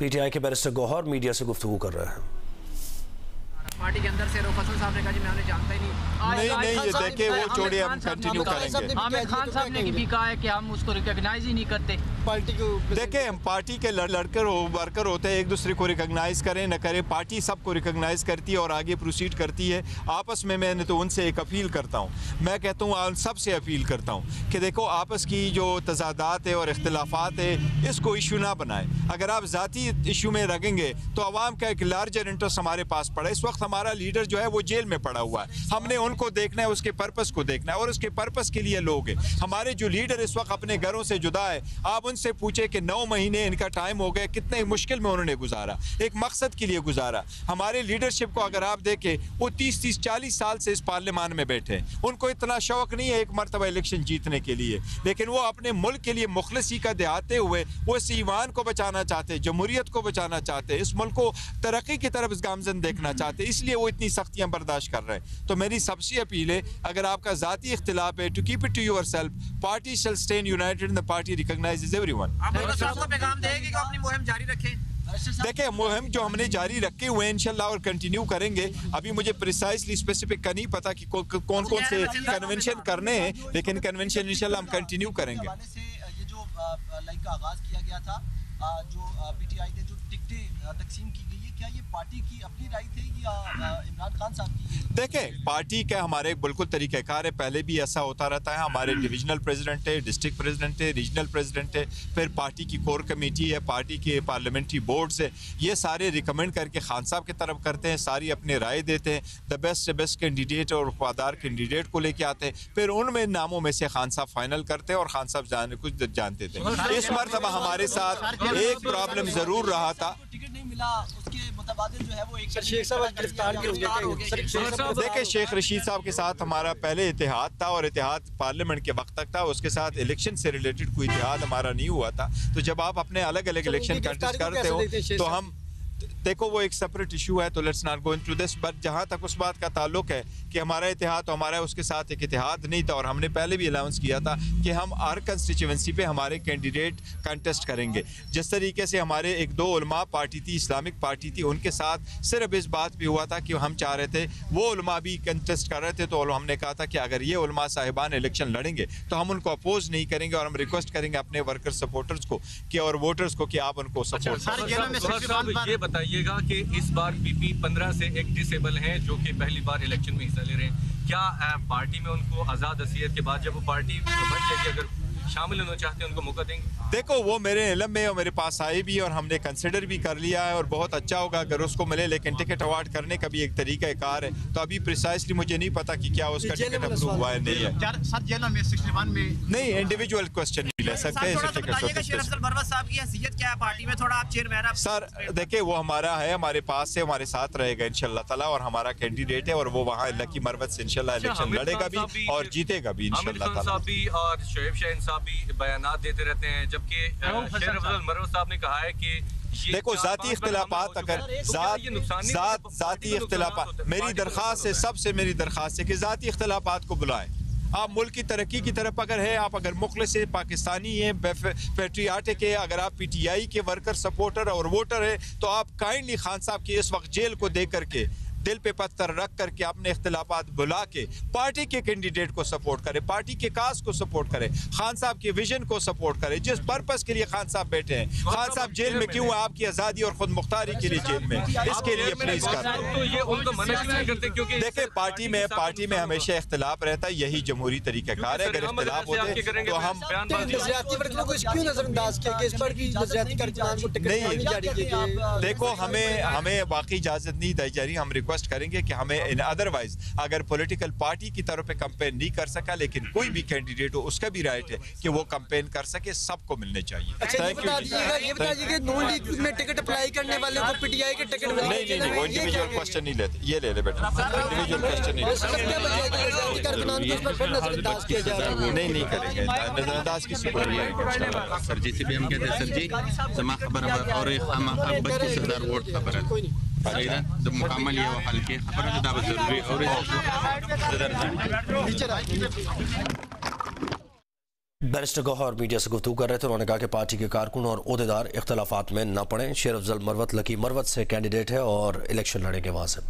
PTI के barrister Gauhar media से गुफ्तगू कर रहे हैं। पार्टी के अंदर से फैसल साहब ने कहा जी मैं उन्हें जानता ही नहीं ये देखिए वो छोड़िए, हम कंटिन्यू करेंगे। आमिर खान साहब ने भी कहा है कि हम उसको रिकॉग्नाइज ही नहीं करते पार्टी को। देखिए हम पार्टी के वर्कर होते हैं, एक दूसरे को रिकॉग्नाइज करें न करें, पार्टी सबको रिकॉग्नाइज करती है और आगे प्रोसीड करती है। आपस में मैंने तो उनसे एक अपील करता हूँ, मैं कहता हूँ सबसे अपील करता हूँ कि देखो आपस की जो तजादात है और इख्तिलाफात है इसको इशू ना बनाएं। अगर आप ज़ाती इशू में रखेंगे तो आवाम का एक लार्जर इंटरेस्ट हमारे पास पड़ा है। इस वक्त हमारा लीडर जो है वो जेल में पड़ा हुआ है, हमने उनको देखना है, उसके पर्पस को देखना है और उसके पर्पस के लिए लोग हैं। हमारे जो लीडर इस वक्त अपने घरों से जुदा है, आप उनसे पूछे कि 9 महीने इनका टाइम हो गया, कितने मुश्किल में उन्होंने गुजारा, एक मकसद के लिए गुजारा। हमारे लीडरशिप को अगर आप देखें, वो 30-40 साल से इस पार्लियामान में बैठे हैं, उनको इतना शौक नहीं है एक मरतबा इलेक्शन जीतने के लिए, लेकिन वो अपने मुल्क के लिए मुखलसी का दिहाते हुए वो इस ईमान को बचाना चाहते हैं, जमहूरियत को बचाना चाहते हैं, इस मुल्क को तरक्की की तरफ गामजन देखना चाहते हैं, इसलिए वो इतनी सख्तियां बर्दाश्त कर रहे हैं। तो मेरी सबसे अपील है, अगर आपका ज़ाती इख्तिलाफ है, to keep it to yourself, party shall stand united and the party recognises everyone. पैगाम देंगे कि अपनी मुहिम जारी रखें। देखिए मुहिम जो हमने जारी रखे हुए हैं इंशाल्लाह और कंटिन्यू करेंगे। अभी मुझे प्रिसाइसली स्पेसिफिक का नहीं पता कि कौन कौन से कन्वेंशन करने हैं, लेकिन कन्वेंशन इंशाल्लाह हम कंटिन्यू करेंगे। ये जो लाइक का आगाज किया गया था, जो पीटीआई के जो टिकटें तकसीम की गई है, क्या ये पार्टी की अपनी राय थी या इमरान खान साहब की? देखें पार्टी का हमारे बिल्कुल तरीक़ाकार है, पहले भी ऐसा होता रहता है। हमारे डिविजनल प्रेसिडेंट है, डिस्ट्रिक्ट प्रेसिडेंट है, रीजनल प्रेसिडेंट है, फिर पार्टी की कोर कमेटी है, पार्टी के पार्लियामेंट्री बोर्ड्स है, ये सारे रिकमेंड करके खान साहब की तरफ करते हैं, सारी अपने राय देते हैं, द बेस्ट से बेस्ट कैंडिडेट और वफादार कैंडिडेट को लेके आते हैं, फिर उनमें नामों में से खान साहब फाइनल करते हैं और खान साहब कुछ जानते थे। इस मरतबा हमारे साथ एक प्रॉब्लम ज़रूर रहा था, टिकट नहीं मिला, उसके मुताबिक जो है वो एक शेख साहब गिरफ्तार हो गए। देखिए शेख रशीद साहब के साथ हमारा पहले इतिहाद था और इतिहाद पार्लियामेंट के वक्त तक था, उसके साथ इलेक्शन से रिलेटेड कोई इतिहाद हमारा नहीं हुआ था। तो जब आप अपने अलग अलग इलेक्शन कंटेस्ट करते हो तो हम देखो वो एक सेपरेट इशू है, तो let's not go into this. But जहाँ तक उस बात का ताल्लुक है कि हमारा इतिहाद तो हमारा उसके साथ एक इतिहाद नहीं था, और हमने पहले भी अनाउंस किया था कि हम हर कंस्टिट्यूएंसी पे हमारे कैंडिडेट कंटेस्ट करेंगे। जिस तरीके से हमारे 1-2 उलमा पार्टी थी, इस्लामिक पार्टी थी, उनके साथ सिर्फ इस बात भी हुआ था कि हम चाह रहे थे वो उलमा भी कंटेस्ट कर रहे थे, तो हमने कहा था कि अगर ये उलमा साहिबान इलेक्शन लड़ेंगे तो हम उनको अपोज नहीं करेंगे और हम रिक्वेस्ट करेंगे अपने वर्कर सपोर्टर्स को कि और वोटर्स को कि आप उनको सपोर्ट करें। ये बताइएगा कि इस बार पीपी 15 से एक डिसेबल हैं जो कि पहली बार इलेक्शन में हिस्सा ले रहे हैं, क्या पार्टी में उनको आज़ाद हसीयत के बाद जब वो पार्टी बन जाएगी अगर शामिल होना चाहते हैं उनको मौका देंगे? देखो वो मेरे इल्म में और मेरे पास आई भी और हमने कंसिडर भी कर लिया है और बहुत अच्छा होगा अगर उसको मिले, लेकिन टिकट अवार्ड करने का भी एक तरीका कार है, तो अभी प्रिसाइसली मुझे नहीं पता कि क्या उसका टिकट अप्रूव हुआ है नहीं है। सर जेल में 61 में नहीं, इंडिविजुअल क्वेश्चन नहीं ले सकते। सर देखिए वो हमारा है, हमारे पास से हमारे साथ रहेगा इंशाल्लाह ताला और हमारा कैंडिडेट है और वो वहाँ अल्लाह की मरहमत से इंशाल्लाह इलेक्शन लड़ेगा भी और जीतेगा भी इंशाल्लाह ताला। और शोएब शाहीन भी बयानात देते रहते हैं, जबकि शेर अफजल मरव साहब ने कहा है कि देखो जाती इख्तिलाफात, अगर जाती इख्तिलाफात, मेरी दरख्वास्त है, सबसे मेरी दरख्वास्त है कि जाती इख्तिलाफात को बुलाएं। आप मुल्क की तरक्की की तरफ अगर है, आप अगर मुखलिस पाकिस्तानी हैं, पैट्रियाटिक है, अगर आप पीटीआई के वर्कर सपोर्टर और वोटर है, तो आप काइंडली खान साहब की इस वक्त जेल को देख करके दिल पे पत्थर रख करके अपने इख्तिलाफात बुला के पार्टी के कैंडिडेट को सपोर्ट करे, पार्टी के काज को सपोर्ट करे, खान साहब के विजन को सपोर्ट करे, जिस पर्पस के लिए खान साहब बैठे हैं। खान साहब जेल में क्यों? आपकी आज़ादी और खुद मुख्तारी के लिए जेल में, इसके लिए प्लीज कर। देखिए पार्टी में हमेशा इख्तिलाफ रहता है, यही जमहूरी तरीक़ाकार है। अगर इख्तिलाफ होते तो हम नहीं, देखो हमें बाकी इजाजत नहीं दी जा रही, हम रिक्वेस्ट करेंगे कि हमें इन अदरवाइज अगर पॉलिटिकल पार्टी की तरफ पे कैंपेन नहीं कर सका, लेकिन कोई भी कैंडिडेट हो उसका भी राइट है कि वो कैंपेन कर सके, सबको मिलने चाहिए। ये बताइए नून लीग में टिकट अप्लाई करने वाले को पीटीआई के टिकट नहीं, वो इंडिविजुअल क्वेश्चन नहीं लेते, ये ले बेटा, इंडिविजुअल क्वेश्चन नहीं करेंगे, नजरअंदाज किसी को नहीं करेंगे। सर जी से भी हम कहते हैं सर जी जमा खबर और हम बच्चे सरदार वोट खबर है जब मुकामल ये हल्के खबर है तो जरूरी और बैरिस्टर गौहर मीडिया से गुफ्तगू कर रहे थे। उन्होंने कहा कि पार्टी के कारकुन और ओहदेदार इख्तलाफात में न पड़ें। शेर अफजल मरवत लकी मरवत से कैंडिडेट है और इलेक्शन लड़ेंगे वहाँ से।